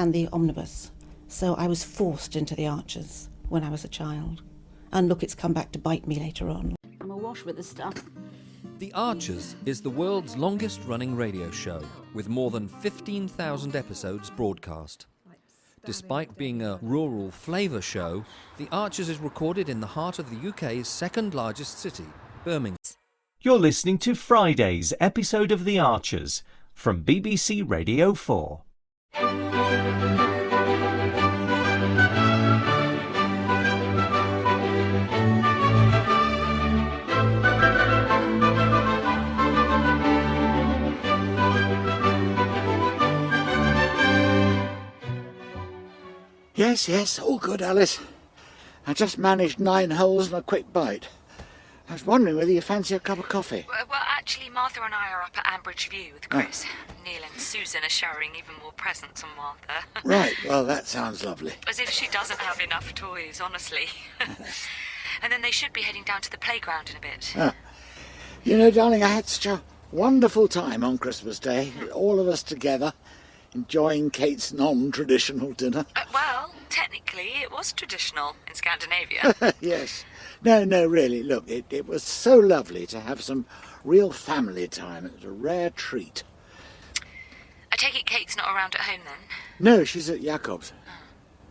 and the omnibus. So I was forced into the Archers when I was a child. And look, it's come back to bite me later on. I'm awash with the stuff. The Archers is the world's longest-running radio show, with more than 15,000 episodes broadcast. Despite being a rural flavour show, The Archers is recorded in the heart of the UK's second-largest city, Birmingham. You're listening to Friday's episode of The Archers from BBC Radio 4. Yes, all good, Alice. I just managed 9 holes and a quick bite. I was wondering whether you fancy a cup of coffee. Well, actually, Martha and I are up at Ambridge View with Chris. Neil and Susan are showering even more presents on Martha. Right, well, that sounds lovely. As if she doesn't have enough toys, honestly. And then they should be heading down to the playground in a bit. You know, darling, I had such a wonderful time on Christmas Day, all of us together, enjoying Kate's non-traditional dinner. Well, technically, it was traditional in Scandinavia. Yes. No, really, look, it was so lovely to have some real family time. It was a rare treat. I take it Kate's not around at home, then? No, she's at Jacob's.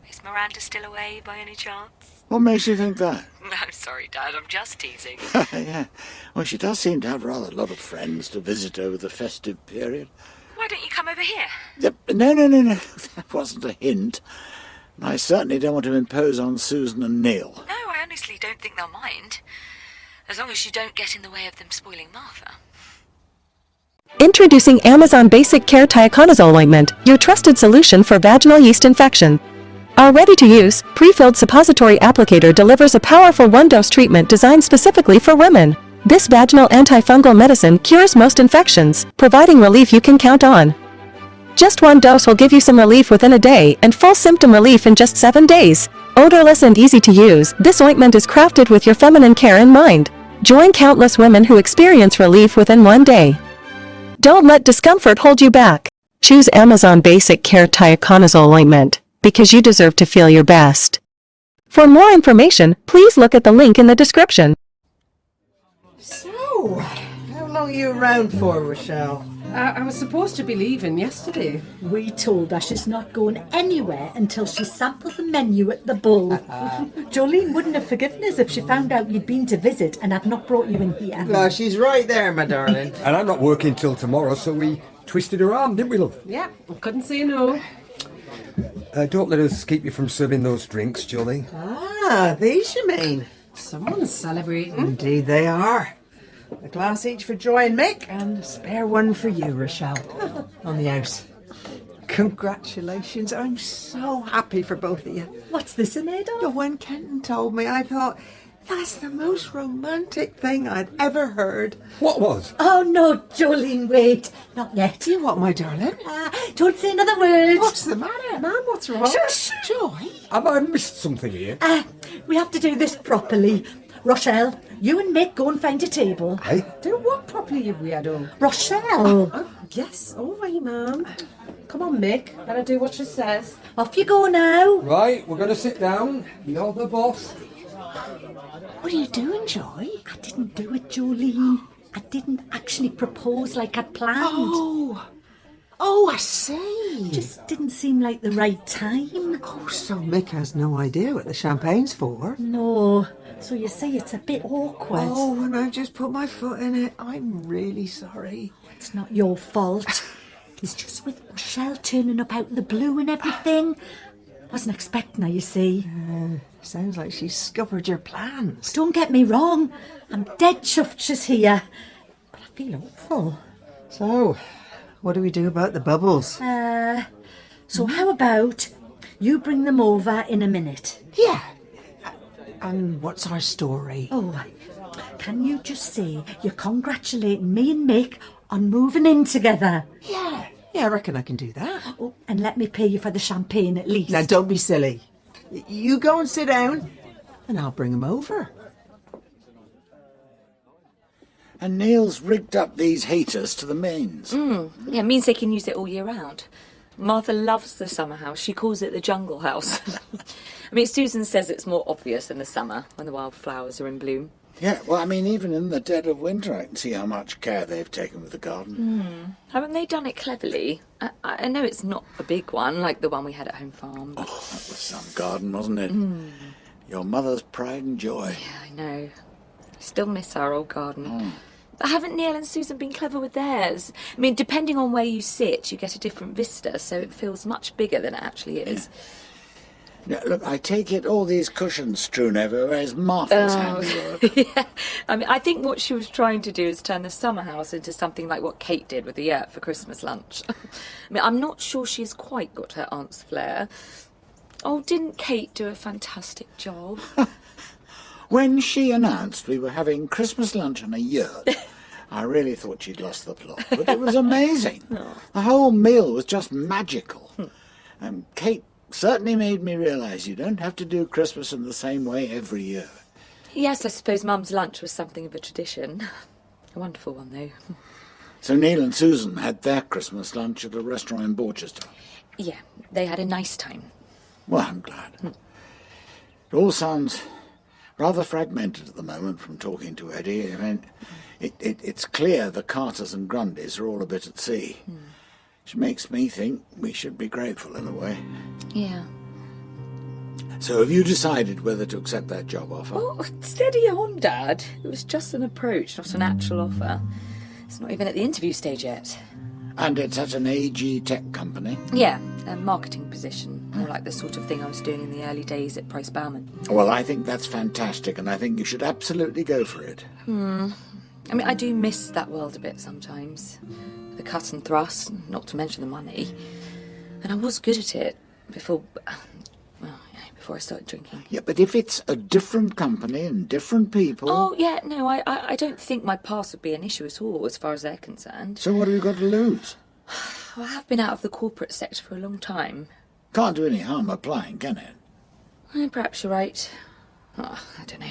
Is Miranda still away, by any chance? What makes you think that? No, sorry, Dad, I'm just teasing. Yeah, well, she does seem to have rather a lot of friends to visit over the festive period. Why don't you come over here? No, that wasn't a hint. And I certainly don't want to impose on Susan and Neil. No, I honestly don't think they'll mind. As long as you don't get in the way of them spoiling Martha. Introducing Amazon Basic Care Tioconazole Ointment, your trusted solution for vaginal yeast infection. Our ready-to-use, pre-filled suppository applicator delivers a powerful one-dose treatment designed specifically for women. This vaginal antifungal medicine cures most infections, providing relief you can count on. Just one dose will give you some relief within a day and full symptom relief in just 7 days. Odorless and easy to use, this ointment is crafted with your feminine care in mind. Join countless women who experience relief within 1 day. Don't let discomfort hold you back. Choose Amazon Basic Care Tioconazole Ointment, because you deserve to feel your best. For more information, please look at the link in the description. So, how long are you around for, Rochelle? I was supposed to be leaving yesterday. We told her she's not going anywhere until she sampled the menu at the Bull. Jolene wouldn't have forgiven us if she found out you'd been to visit and had not brought you in here. Well, she's right there, my darling. And I'm not working till tomorrow, so we twisted her arm, didn't we, love? Yeah, I couldn't say no. Don't let us keep you from serving those drinks, Jolene. Ah, these you mean? Someone's celebrating. Indeed they are. A glass each for Joy and Mick, and a spare one for you, Rochelle, on the house. Congratulations, I'm so happy for both of you. What's this made of? When Kenton told me, I thought, that's the most romantic thing I'd ever heard. What was? Oh no, Jolene, wait. Not yet. Do you what, my darling? Don't say another word. What's the matter? Mum, what's wrong? Shush. Joy? Have I missed something here? We have to do this properly. Rochelle, you and Mick go and find a table. Hey? Do what properly, you weirdo? Rochelle! Oh, yes, all right, Mum. Come on, Mick. Better do what she says. Off you go now. Right, we're going to sit down. You're the boss. What are you doing, Joy? I didn't do it, Jolene. I didn't actually propose like I'd planned. Oh, I see. Just didn't seem like the right time. Oh, so Mick has no idea what the champagne's for? No. So you say it's a bit awkward. Oh, and I've just put my foot in it. I'm really sorry. It's not your fault. It's just with Rochelle turning up out of the blue and everything. Wasn't expecting her, you see. Sounds like she's scuppered your plans. Don't get me wrong. I'm dead chuffed she's here. But I feel awful. So, what do we do about the bubbles? So how about you bring them over in a minute? Yeah. And what's our story? Oh, can you just say you're congratulating me and Mick on moving in together? Yeah, I reckon I can do that. Oh, and let me pay you for the champagne at least. Now, don't be silly. You go and sit down, and I'll bring him over. And Neil's rigged up these heaters to the mains. Yeah, means they can use it all year round. Martha loves the summer house. She calls it the jungle house. I mean, Susan says it's more obvious in the summer when the wildflowers are in bloom. Yeah, well, I mean, even in the dead of winter, I can see how much care they've taken with the garden. Haven't they done it cleverly? I know it's not a big one, like the one we had at Home Farm. Oh, that was some garden, wasn't it? Your mother's pride and joy. Yeah, I know. I still miss our old garden. But haven't Neil and Susan been clever with theirs? I mean, depending on where you sit, you get a different vista, so it feels much bigger than it actually is. Now, look, I take it all these cushions strewn everywhere is Martha's handiwork. Yeah. I mean, I think what she was trying to do is turn the summer house into something like what Kate did with the yurt for Christmas lunch. I mean, I'm not sure she's quite got her aunt's flair. Oh, didn't Kate do a fantastic job? When she announced we were having Christmas lunch on a yurt, I really thought she'd lost the plot. But it was amazing. The whole meal was just magical. Kate certainly made me realise you don't have to do Christmas in the same way every year. Yes, I suppose Mum's lunch was something of a tradition. A wonderful one, though. So Neil and Susan had their Christmas lunch at a restaurant in Borchester. Yeah, they had a nice time. Well, I'm glad. It all sounds rather fragmented at the moment from talking to Eddie. I mean, it's clear the Carters and Grundys are all a bit at sea. Which makes me think we should be grateful in a way. Yeah. So have you decided whether to accept that job offer? Oh, steady on, Dad. It was just an approach, not an actual offer. It's not even at the interview stage yet. And it's at an AG tech company? Yeah, a marketing position. More like the sort of thing I was doing in the early days at Price Bauman. Well, I think that's fantastic, and I think you should absolutely go for it. I mean, I do miss that world a bit sometimes. The cut and thrust, not to mention the money. And I was good at it before I started drinking. Yeah, but if it's a different company and different people... Oh, yeah, no, I don't think my past would be an issue at all, as far as they're concerned. So what have you got to lose? Well, I have been out of the corporate sector for a long time. Can't do any harm applying, can it? Perhaps you're right. Oh, I don't know.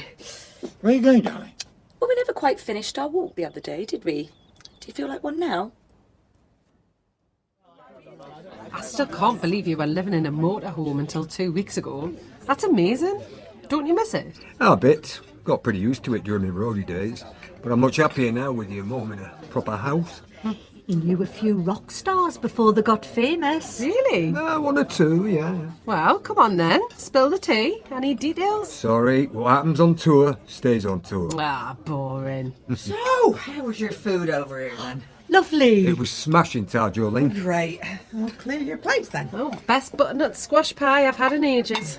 Where are you going, darling? Well, we never quite finished our walk the other day, did we? Do you feel like one now? I still can't believe you were living in a motorhome until 2 weeks ago. That's amazing. Don't you miss it? A bit. Got pretty used to it during my roadie days. But I'm much happier now with your mum in a proper house. He knew a few rock stars before they got famous. Really? One or two, yeah. Well, come on then. Spill the tea. Any details? Sorry, what happens on tour stays on tour. Ah, boring. So, how was your food over here then? Lovely. It was smashing, Jolene. Great. Well, clear your plates then. Oh, best butternut squash pie I've had in ages.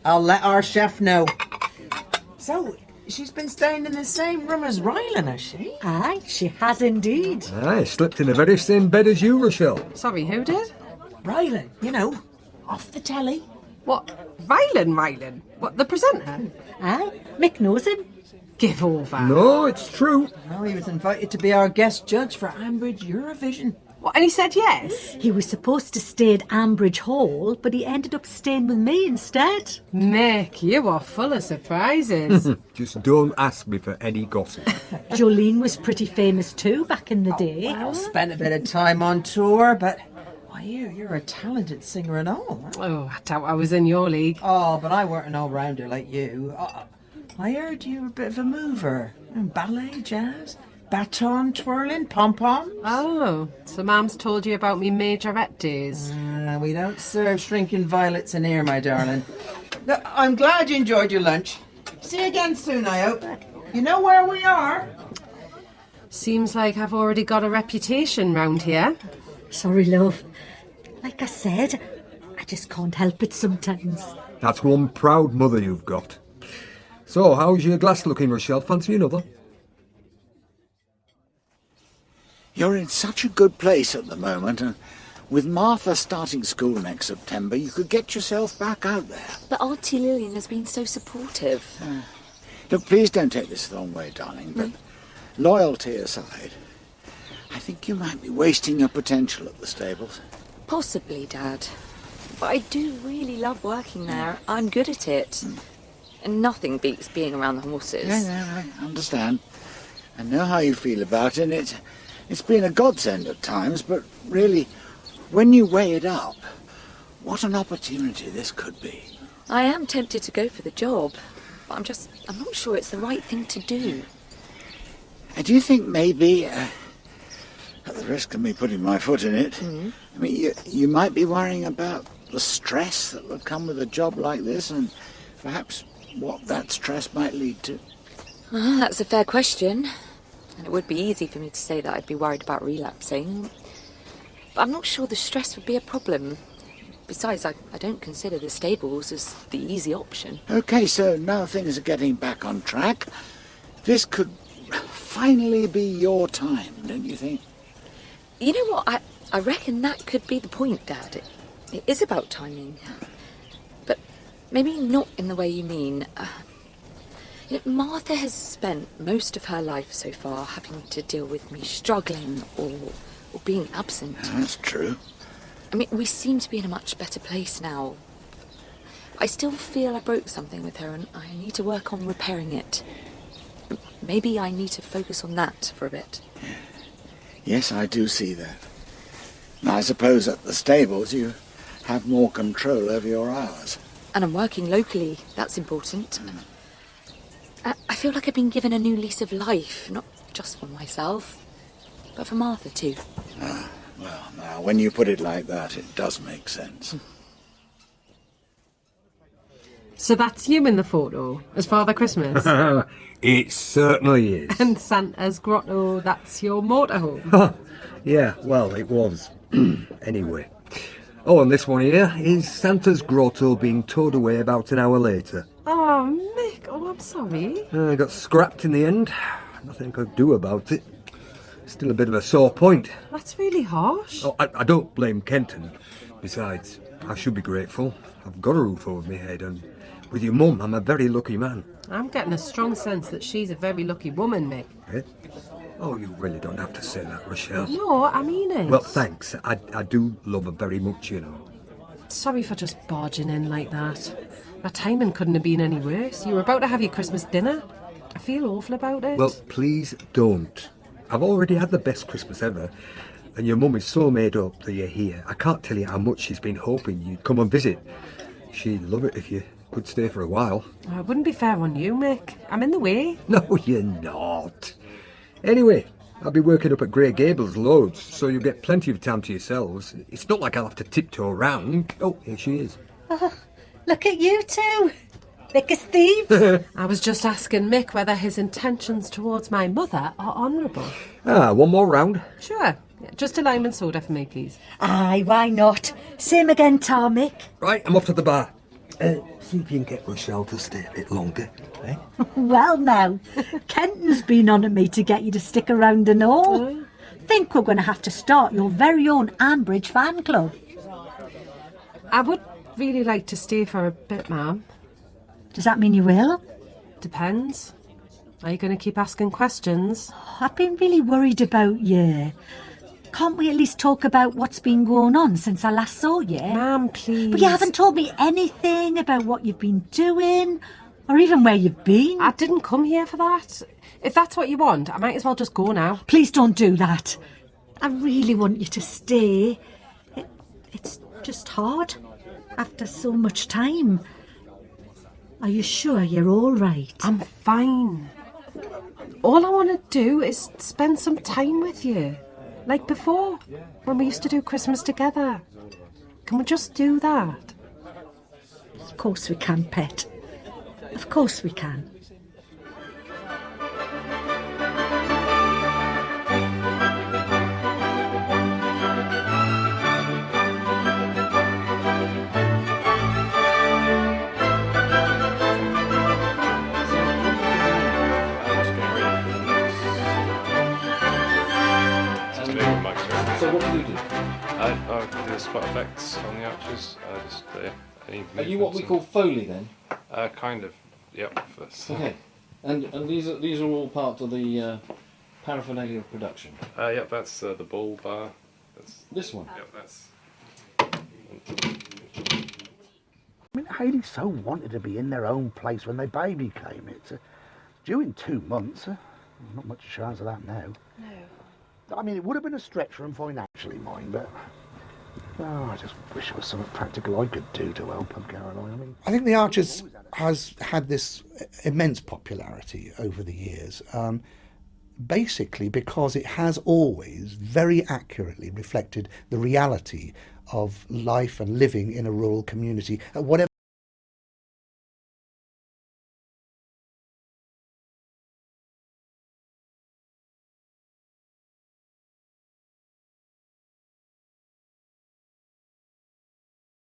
I'll let our chef know. So, she's been staying in the same room as Rylan, has she? Aye, she has indeed. I slept in the very same bed as you, Rochelle. Sorry, who did? Rylan, you know, off the telly. What? Rylan? What, the presenter? Aye, Mick knows him. Give over. No, it's true. Well, he was invited to be our guest judge for Ambridge Eurovision. What, and he said yes? He was supposed to stay at Ambridge Hall, but he ended up staying with me instead. Mick, you are full of surprises. Just don't ask me for any gossip. Jolene was pretty famous too back in the day. Well, spent a bit of time on tour, but I hear you're a talented singer and all. Oh, I doubt I was in your league. Oh, but I weren't an all-rounder like you. I heard you were a bit of a mover. Ballet, jazz, baton twirling, pom-poms. Oh, so Mum's told you about me majorette days. We don't serve shrinking violets in here, my darling. Look, I'm glad you enjoyed your lunch. See you again soon, I hope. You know where we are? Seems like I've already got a reputation round here. Sorry, love. Like I said, I just can't help it sometimes. That's one proud mother you've got. So, how's your glass looking, Rochelle? Fancy another? You're in such a good place at the moment, and with Martha starting school next September, you could get yourself back out there. But Auntie Lillian has been so supportive. Look, please don't take this the wrong way, darling, but loyalty aside, I think you might be wasting your potential at the stables. Possibly, Dad. But I do really love working there. I'm good at it. And nothing beats being around the horses. Yeah, I understand. I know how you feel about it. It's been a godsend at times, but really, when you weigh it up, what an opportunity this could be. I am tempted to go for the job, but I'm not sure it's the right thing to do. Do you think maybe, at the risk of me putting my foot in it, I mean, you might be worrying about the stress that would come with a job like this, and perhaps what that stress might lead to? That's a fair question. And it would be easy for me to say that I'd be worried about relapsing. But I'm not sure the stress would be a problem. Besides, I don't consider the stables as the easy option. OK, so now things are getting back on track. This could finally be your time, don't you think? You know what? I reckon that could be the point, Dad. It is about timing. But maybe not in the way you mean. Martha has spent most of her life so far having to deal with me struggling or being absent. That's true. I mean, we seem to be in a much better place now. I still feel I broke something with her and I need to work on repairing it. Maybe I need to focus on that for a bit. Yes, I do see that. Now, I suppose at the stables you have more control over your hours. And I'm working locally. That's important. I feel like I've been given a new lease of life, not just for myself, but for Martha too. Well, now, when you put it like that, it does make sense. So that's you in the photo, as Father Christmas? It certainly is. And Santa's grotto, that's your motorhome? Yeah, well, it was. Anyway. Oh, and this one here is Santa's grotto being towed away about an hour later. Oh, Mick, I'm sorry. I got scrapped in the end. Nothing I could do about it. Still a bit of a sore point. That's really harsh. Oh, I don't blame Kenton. Besides, I should be grateful. I've got a roof over my head, and with your mum, I'm a very lucky man. I'm getting a strong sense that she's a very lucky woman, Mick. Eh? Oh, you really don't have to say that, Rochelle. No, I mean it. Well, thanks. I do love her very much, you know. Sorry for just barging in like that. My timing couldn't have been any worse. You were about to have your Christmas dinner. I feel awful about it. Well, please don't. I've already had the best Christmas ever, and your mum is so made up that you're here. I can't tell you how much she's been hoping you'd come and visit. She'd love it if you could stay for a while. Oh, it wouldn't be fair on you, Mick. I'm in the way. No, you're not. Anyway, I'll be working up at Grey Gables loads, so you'll get plenty of time to yourselves. It's not like I'll have to tiptoe around. Oh, here she is. Oh, look at you two. Thick as thieves. I was just asking Mick whether his intentions towards my mother are honourable. One more round. Sure. Yeah, just a lime and soda for me, please. Aye, why not? Same again, Mick. Right, I'm off to the bar. See if you can get Rochelle to stay a bit longer, eh? Well now, Kenton's been on at me to get you to stick around and all. Think we're going to have to start your very own Ambridge fan club. I would really like to stay for a bit, ma'am. Does that mean you will? Depends. Are you going to keep asking questions? I've been really worried about you. Can't we at least talk about what's been going on since I last saw you? Ma'am, please. But you haven't told me anything about what you've been doing, or even where you've been. I didn't come here for that. If that's what you want, I might as well just go now. Please don't do that. I really want you to stay. It's just hard after so much time. Are you sure you're all right? I'm fine. All I want to do is spend some time with you. Like before, when we used to do Christmas together. Can we just do that? Of course we can, pet. Of course we can. So what do you do? I do the spot effects on the arches. Are you what we call Foley then? Kind of. Yep. Okay. And these are all part of the paraphernalia of production. Yep. That's the bull bar. That's this one. Yep. That's. I mean, Hayley so wanted to be in their own place when their baby came. It's due in 2 months. Not much chance of that now. No. I mean, it would have been a stretch for them financially, mind, but Oh, I just wish there was something practical I could do to help them, Caroline. I mean, I think the Archers has had this immense popularity over the years, basically because it has always very accurately reflected the reality of life and living in a rural community at whatever